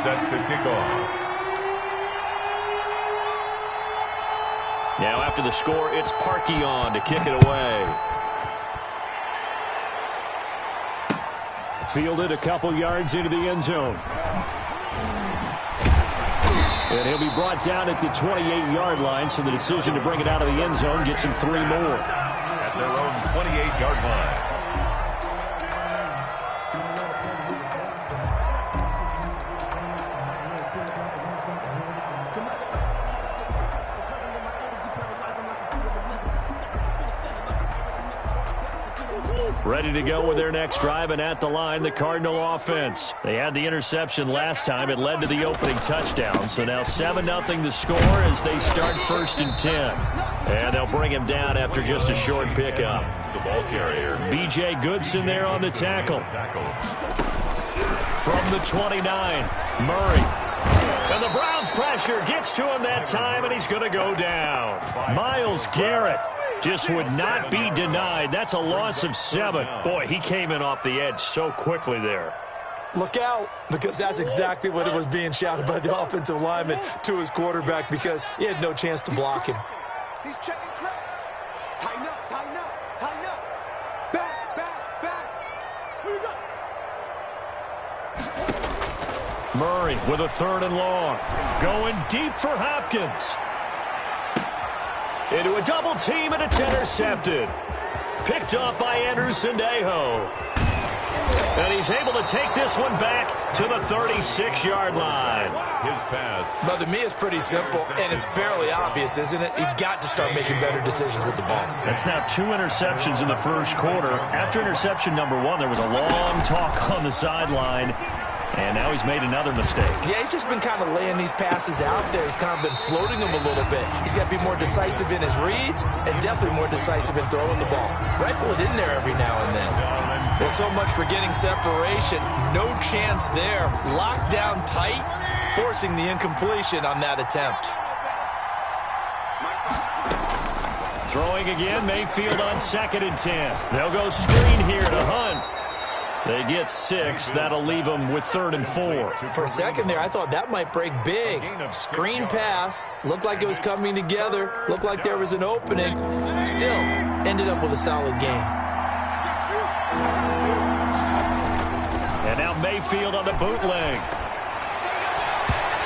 set to kick off. Now after the score, it's Parkey on to kick it away. Fielded a couple yards into the end zone. And he'll be brought down at the 28-yard line, so the decision to bring it out of the end zone gets him 3 more. At their own 28-yard line. Ready to go with their next drive, and at the line, the Cardinal offense. They had the interception last time. It led to the opening touchdown. So now 7-0 the score as they start 1st and 10. And they'll bring him down after just a short pickup. The ball carrier. B.J. Goodson there on the tackle. From the 29, Murray. And the Browns pressure gets to him that time, and he's going to go down. Myles Garrett just would not be denied. That's a loss of 7. Boy, he came in off the edge so quickly there. Look out, because that's exactly what it was being shouted by the offensive lineman to his quarterback, because he had no chance to block him. He's checking crap. Tighten up, tighten up, tighten up. Back, back, back. Where you go? Murray with a 3rd and long. Going deep for Hopkins. Into a double team, and it's intercepted. Picked up by Anderson-Dejo. And he's able to take this one back to the 36-yard line. His pass. But to me, it's pretty simple, and it's fairly obvious, isn't it? He's got to start making better decisions with the ball. That's now 2 interceptions in the first quarter. After interception number 1, there was a long talk on the sideline. And now he's made another mistake. Yeah, he's just been kind of laying these passes out there. He's kind of been floating them a little bit. He's got to be more decisive in his reads and definitely more decisive in throwing the ball. Rifle it in there every now and then. Well, so much for getting separation. No chance there. Locked down tight, forcing the incompletion on that attempt. Throwing again, Mayfield on 2nd and 10. They'll go screen here to Hunt. They get 6. That'll leave them with 3rd and 4. For a second there, I thought that might break big. Screen pass. Looked like it was coming together. Looked like there was an opening. Still, ended up with a solid game. And now Mayfield on the bootleg.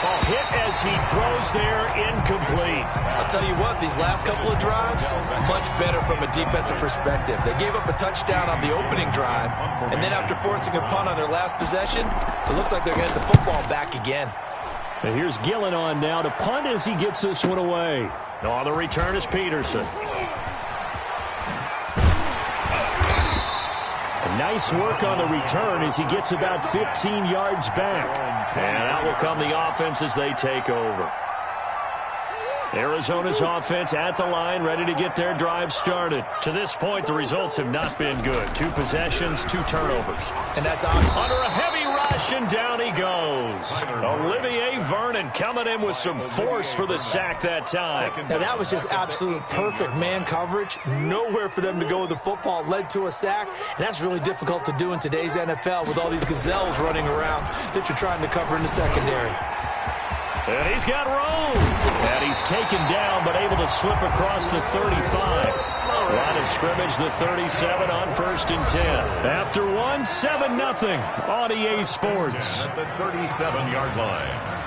A hit as he throws there, incomplete. I'll tell you what, these last couple of drives, much better from a defensive perspective. They gave up a touchdown on the opening drive, and then after forcing a punt on their last possession, it looks like they're going to get the football back again. And here's Gillen on now to punt as he gets this one away. On the return is Peterson. Nice work on the return as he gets about 15 yards back. And out will come the offense as they take over. Arizona's offense at the line, ready to get their drive started. To this point, the results have not been good. 2 possessions, 2 turnovers. And that's under a heavy rush, and down he goes. Olivier Vernon coming in with some force for the sack that time. Now, that was just absolute perfect man coverage. Nowhere for them to go with the football. Led to a sack, and that's really difficult to do in today's NFL with all these gazelles running around that you're trying to cover in the secondary. And he's got room. And he's taken down, but able to slip across the 35. Line of scrimmage, the 37 on 1st and 10. After 1, 7-0 on EA Sports. At the 37-yard line.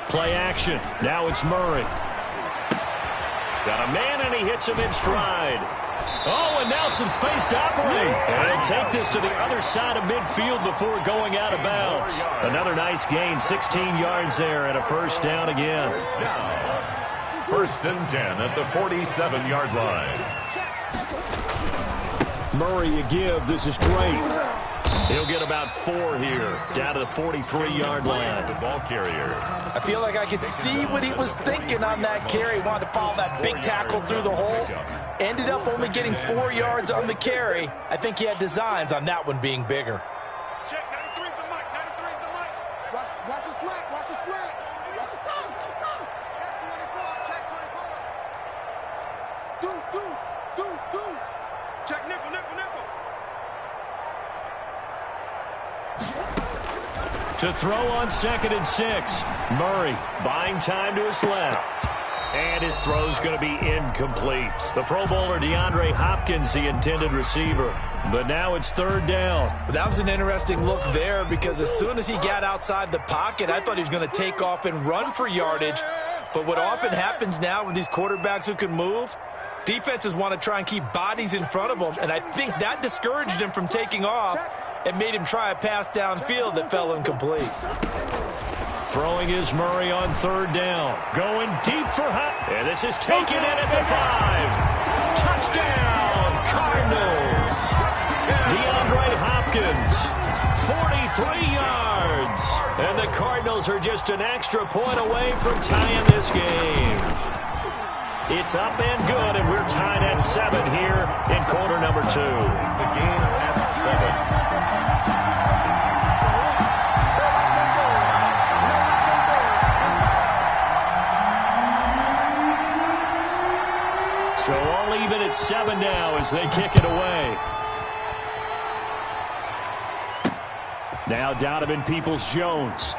Play action. Now it's Murray. Got a man, and he hits him in stride. Oh, and now some space to operate. And he'll take this to the other side of midfield before going out of bounds. Another nice gain, 16 yards there, and a 1st down again. 1st and 10 at the 47-yard line. Murray a give. This is Drake. He'll get about 4 here, down to the 43-yard line. The ball carrier. I feel like I could see what he was thinking on that carry. Wanted to follow that big tackle through the hole. Ended up only getting 4 yards on the carry. I think he had designs on that one being bigger. Check, 93's the mic, 93's the mic. Watch the slant, watch the slant. Check 24. Deuce. Check nickel. To throw on 2nd and 6. Murray buying time to his left. And his throw's going to be incomplete. The Pro Bowler DeAndre Hopkins, the intended receiver. But now it's 3rd down. That was an interesting look there because as soon as he got outside the pocket, I thought he was going to take off and run for yardage. But what often happens now with these quarterbacks who can move, defenses want to try and keep bodies in front of them. And I think that discouraged him from taking off and made him try a pass downfield that fell incomplete. Throwing is Murray on 3rd down. Going deep for Hop. And this is taken in at the 5. Touchdown, Cardinals. DeAndre Hopkins, 43 yards. And the Cardinals are just an extra point away from tying this game. It's up and good, and we're tied at 7 here in quarter number 2. The game at 7. So all even at 7 now as they kick it away. Now Donovan Peoples-Jones.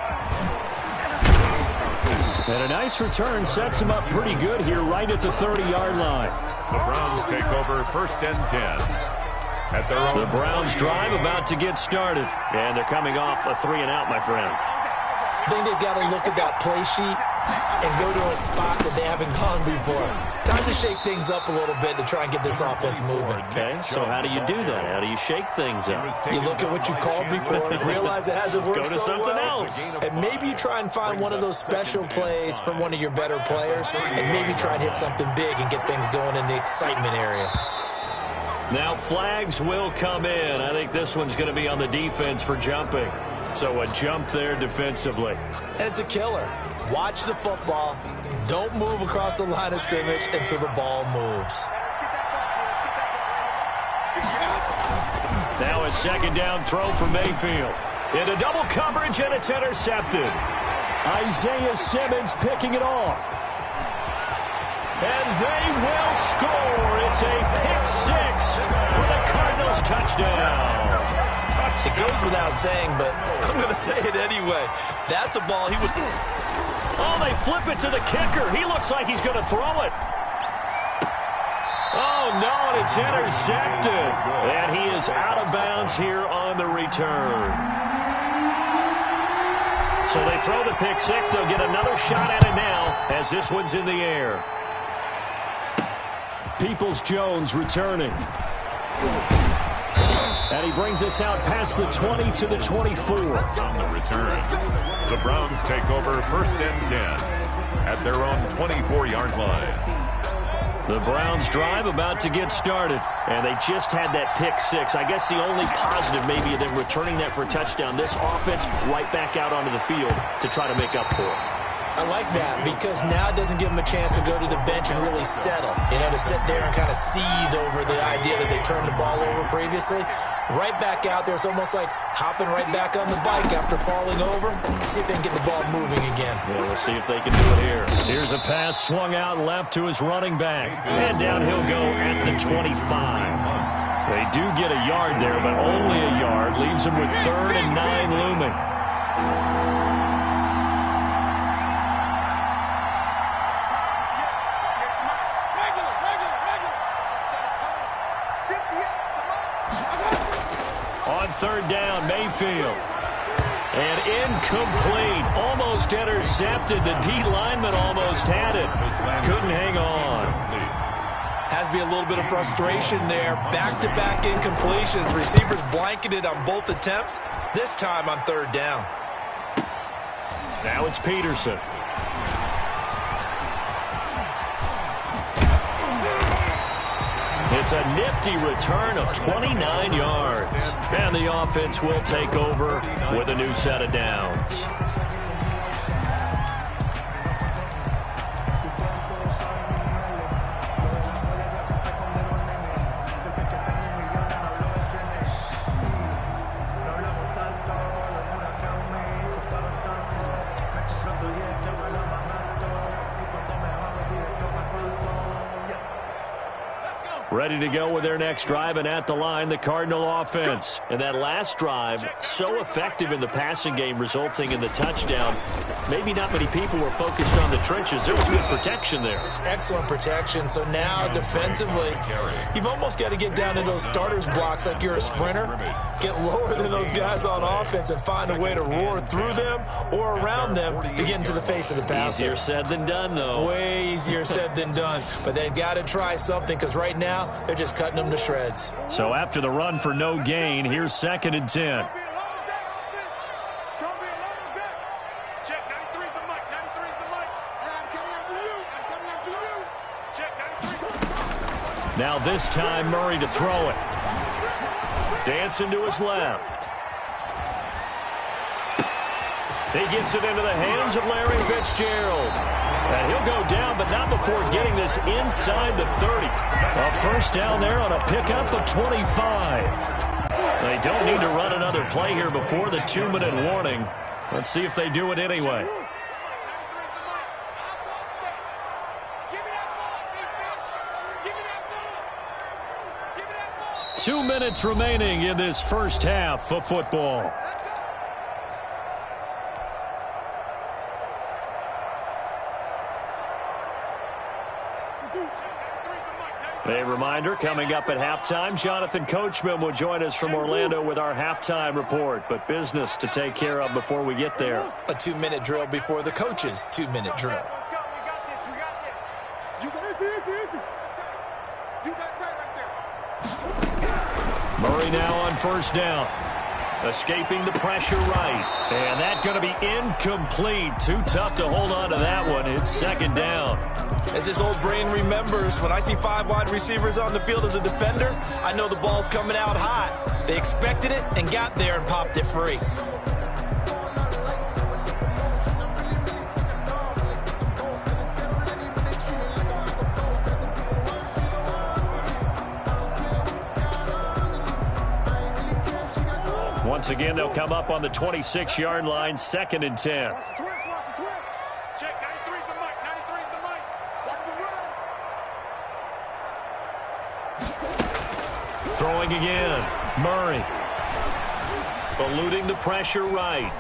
And a nice return sets him up pretty good here right at the 30-yard line. The Browns take over 1st and 10. At their own. The Browns drive about to get started. And they're coming off a 3-and-out, my friend. I think they've got to look at that play sheet and go to a spot that they haven't gone before. Time to shake things up a little bit to try and get this offense moving. Okay, so how do you do that? How do you shake things up? You look at what you called before, realize it hasn't worked Go to so something well, else. and maybe you try and find one of those special plays from one of your better players, and maybe try and hit something big and get things going in the excitement area. Now flags will come in. I think this one's going to be on the defense for jumping. So a jump there defensively. And it's a killer. Watch the football. Don't move across the line of scrimmage until the ball moves. Now a 2nd down throw for Mayfield. Into double coverage, and it's intercepted. Isaiah Simmons picking it off. And they will score. It's a pick-6 for the Cardinals touchdown. It goes without saying, but I'm going to say it anyway. That's a ball he would... Oh, they flip it to the kicker. He looks like he's going to throw it. Oh, no, and it's intercepted. And he is out of bounds here on the return. So they throw the pick-6. They'll get another shot at it now as this one's in the air. Peoples-Jones returning. And he brings us out past the 20 to the 24. On the return, the Browns take over 1st and 10 at their own 24-yard line. The Browns drive about to get started, and they just had that pick-6. I guess the only positive maybe of them returning that for a touchdown. This offense right back out onto the field to try to make up for it. I like that because now it doesn't give them a chance to go to the bench and really settle. You know, to sit there and kind of seethe over the idea that they turned the ball over previously. Right back out there. It's almost like hopping right back on the bike after falling over. See if they can get the ball moving again. Yeah, we'll see if they can do it here. Here's a pass swung out left to his running back. And down he'll go at the 25. They do get a yard there, but only a yard. Leaves them with 3rd and 9 looming. On 3rd down, Mayfield. And incomplete. Almost intercepted. The D lineman almost had it. Couldn't hang on. Has to be a little bit of frustration there. Back-to-back incompletions. Receivers blanketed on both attempts. This time on 3rd down. Now it's Peterson. It's a nifty return of 29 yards. And the offense will take over with a new set of downs. Ready to go with their next drive, and at the line, the Cardinal offense. And that last drive, so effective in the passing game, resulting in the touchdown. Maybe not many people were focused on the trenches. There was good protection there. Excellent protection. So now, defensively, you've almost got to get down to those starters blocks like you're a sprinter. Get lower than those guys on offense and find a way to roar through them or around them to get into the face of the passer. Easier said than done, though. Way easier said than done. But they've got to try something, because right now they're just cutting them to shreds. So after the run for no gain, here's 2nd and 10. Now this time, Murray to throw it. Dancing to his left. He gets it into the hands of Larry Fitzgerald. And he'll go down, but not before getting this inside the 30. A first down there on a pickup of 25. They don't need to run another play here before the 2-minute warning. Let's see if they do it anyway. 2 minutes remaining in this first half of football. A reminder, coming up at halftime, Jonathan Coachman will join us from Orlando with our halftime report. But business to take care of before we get there. A 2-minute drill before the coach's 2-minute drill. Murray now on first down. Escaping the pressure right. And that's going to be incomplete. Too tough to hold on to that one. It's 2nd down. As his old brain remembers, when I see 5 wide receivers on the field as a defender, I know the ball's coming out hot. They expected it and got there and popped it free. Once again, they'll come up on the 26-yard line, 2nd and 10. Check, 93's the mic, 93's the mic. Watch the run. Throwing again. Murray. Eluding the pressure right.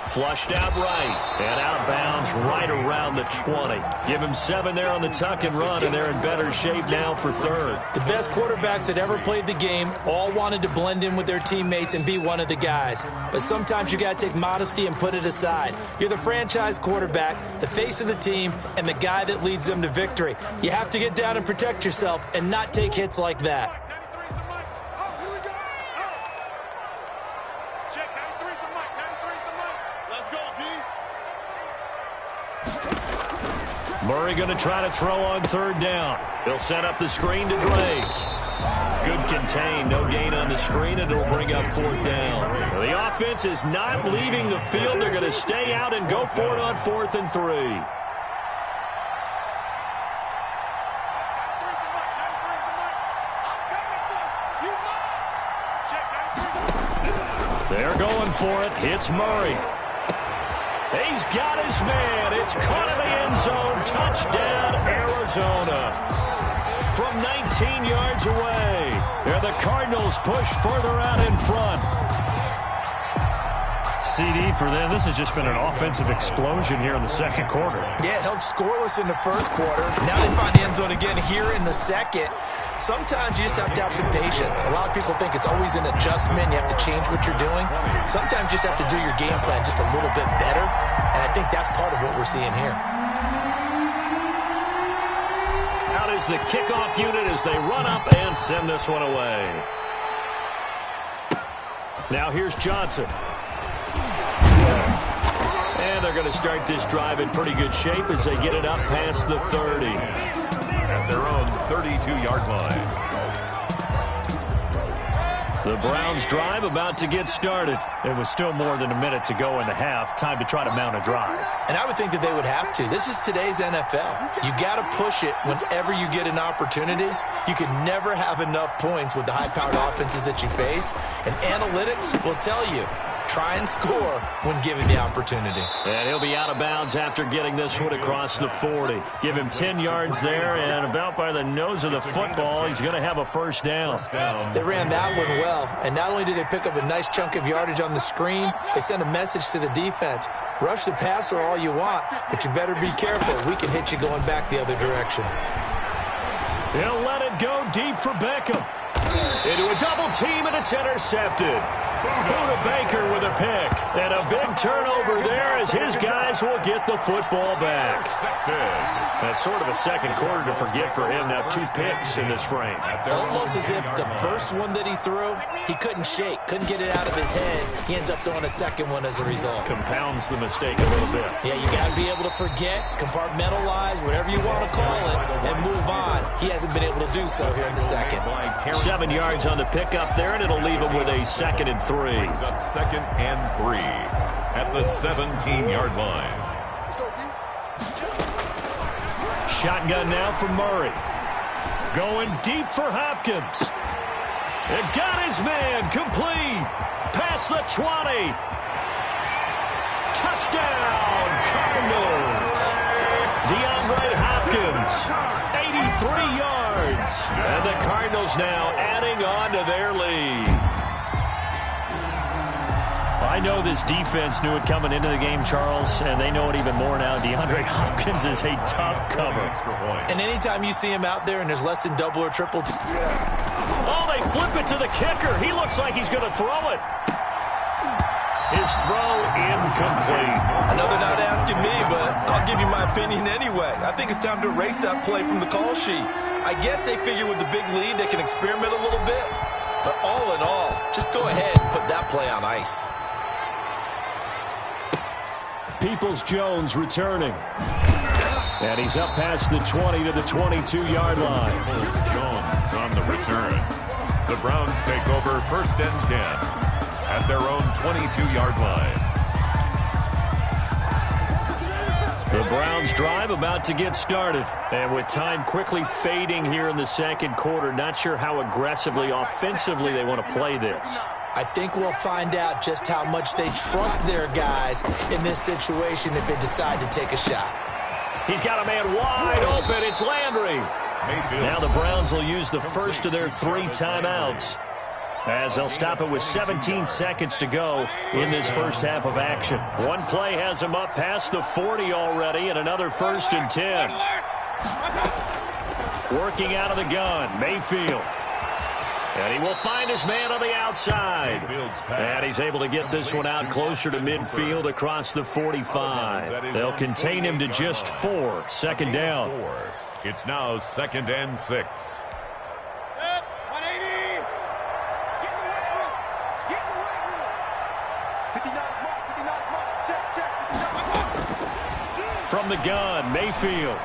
Flushed out right. And out of bounds right around the 20. Give him 7 there on the tuck and run, and they're in better shape now for 3rd. The best quarterbacks that ever played the game all wanted to blend in with their teammates and be one of the guys. But sometimes you got to take modesty and put it aside. You're the franchise quarterback, the face of the team, and the guy that leads them to victory. You have to get down and protect yourself and not take hits like that. Murray going to try to throw on 3rd down. He'll set up the screen to Drake. Good contain, no gain on the screen, and it'll bring up 4th down. The offense is not leaving the field. They're going to stay out and go for it on 4th and 3. They're going for it. It's Murray. He's got his man. It's caught in the end zone. Touchdown, Arizona. From 19 yards away. There the Cardinals push further out in front. CD for them. This has just been an offensive explosion here in the 2nd quarter. Yeah, held scoreless in the 1st quarter. Now they find the end zone again here in the 2nd. Sometimes you just have to have some patience. A lot of people think it's always an adjustment. You have to change what you're doing. Sometimes you just have to do your game plan just a little bit better. And I think that's part of what we're seeing here. Out is the kickoff unit as they run up and send this one away. Now here's Johnson. And they're going to start this drive in pretty good shape as they get it up past the 30. At their own 32-yard line. The Browns drive about to get started. It was still more than a minute to go in the half. Time to try to mount a drive. And I would think that they would have to. This is today's NFL. You got to push it whenever you get an opportunity. You can never have enough points with the high-powered offenses that you face. And analytics will tell you Try and score when given the opportunity. And he'll be out of bounds after getting this one across the 40. Give him 10 yards there, and about by the nose of the football, he's going to have a first down. They ran that one well, and not only did they pick up a nice chunk of yardage on the screen, they sent a message to the defense. Rush the passer all you want, but you better be careful. We can hit you going back the other direction. He'll let it go deep for Beckham. Into a double team, and it's intercepted. Buda Baker with a pick. And a big turnover there as his guys will get the football back. That's sort of a second quarter to forget for him. Now 2 picks in this frame. Almost as if the first one that he threw, he couldn't shake, couldn't get it out of his head. He ends up throwing a second one as a result. Compounds the mistake a little bit. Yeah, you got to be able to forget, compartmentalize, whatever you want to call it, and move on. He hasn't been able to do so here in the second. 7 yards on the pickup there, and it'll leave him with a 2nd and 3. Up 2nd and 3 at the 17-yard line. Shotgun now for Murray. Going deep for Hopkins. It got his man complete. Past the 20. Touchdown, Cardinals. DeAndre Hopkins, 83 yards. And the Cardinals now adding on to their lead. I know this defense knew it coming into the game, Charles, and they know it even more now. DeAndre Hopkins is a tough cover. And anytime you see him out there and there's less than double or triple. Oh, they flip it to the kicker. He looks like he's going to throw it. His throw incomplete. Another not asking me, but I'll give you my opinion anyway. I think it's time to erase that play from the call sheet. I guess they figure with the big lead they can experiment a little bit. But all in all, just go ahead and put that play on ice. Peoples-Jones returning. And he's up past the 20 to the 22-yard line. Peoples-Jones on the return. The Browns take over 1st and 10 at their own 22-yard line. The Browns drive about to get started. And with time quickly fading here in the second quarter, not sure how aggressively, offensively they want to play this. I think we'll find out just how much they trust their guys in this situation if they decide to take a shot. He's got a man wide open. It's Landry. Now the Browns will use the first of their 3 timeouts as they'll stop it with 17 seconds to go in this first half of action. One play has him up past the 40 already, and another 1st and 10. Working out of the gun, Mayfield. And he will find his man on the outside. And he's able to get this one out closer to midfield across the 45. They'll contain him to just 4. 2nd down. It's now 2nd and 6. 180. Get in the weight room. Get in the weight room. 59 mark, 59 mark. Check, 59 mark. From the gun, Mayfield.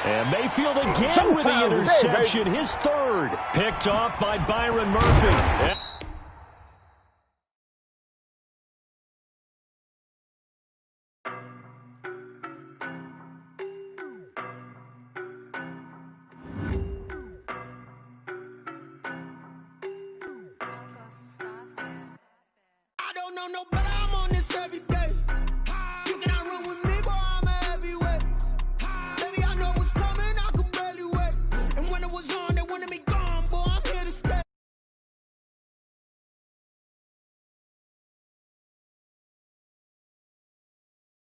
And Mayfield again with the interception, his 3rd. Picked off by Byron Murphy. I don't know no better, I'm on this every day.